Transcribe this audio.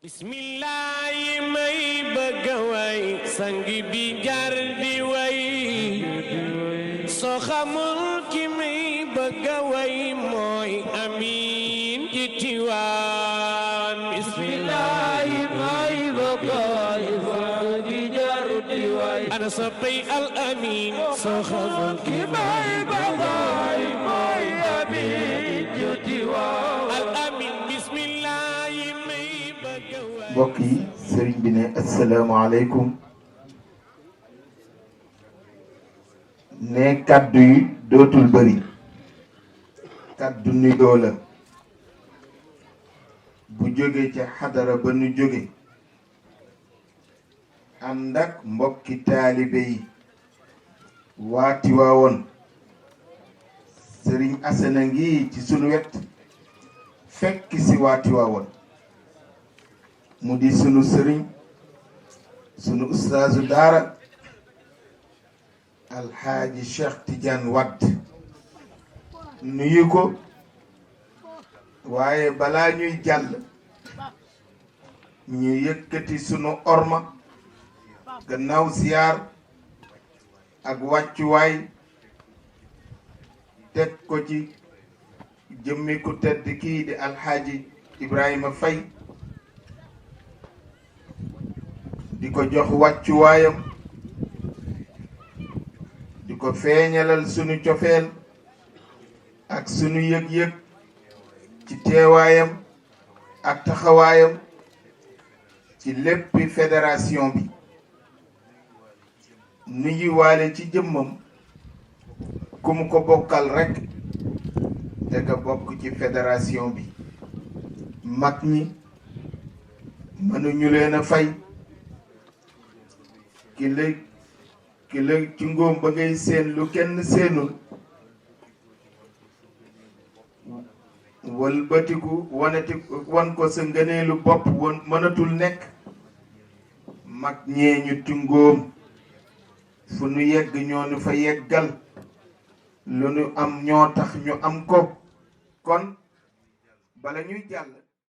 bismillahi may bëgg way sang bi jar di way soo xamul ki may bëgg way mooy Amin ci Tiwaawan bismillahi may bëgg way sang bi jar di way ana soppay al Amin soo xamul ki may bëgg way mooy Amin ci Tiwaawan al Amin bismillahi mbokk yi sëriñ bi ne asalaamaaleykum ne kaddu yi dootul bëri kaddu nuyoo la bu jóge ca xadara ba nu jóge ànd ak mbokki taalibe yi waati waawoon sëriñ Asana ngi ci sunu wet fekk si waati waawoon mu di sunu sëriñ sunu ustaazu daara alxaaji Cheikh Tidiane Wade nuyu ko waaye balaa ñuy jàll ñu yëkkati sunu orma gannaaw ziyaar ak wàccuwaay teg ko ci jëmmi ku tedd kii di alxaaji Ibrahima Faye di ko jox wàccuwaayam di ko feeñalal sunu cofeel ak sunu yëg-yëg ci teewaayam ak taxawaayam ci léppi fédération bi nuyu waale ci jëmmam ku mu ko bokkal rekk te nga bokk ci fédération bi mag ñi mënuñu leen a fay ki la ci ngóom ba ngay seen lu kenn seenul wëlbatiku wan ko sa ngëneelu bopp woon mënatul nekk mag ñee ñu ci ngóom fu nu yegg ñoo nu fa yeggal lu nu am ñoo tax ñu am ko kon bala ñuy jàll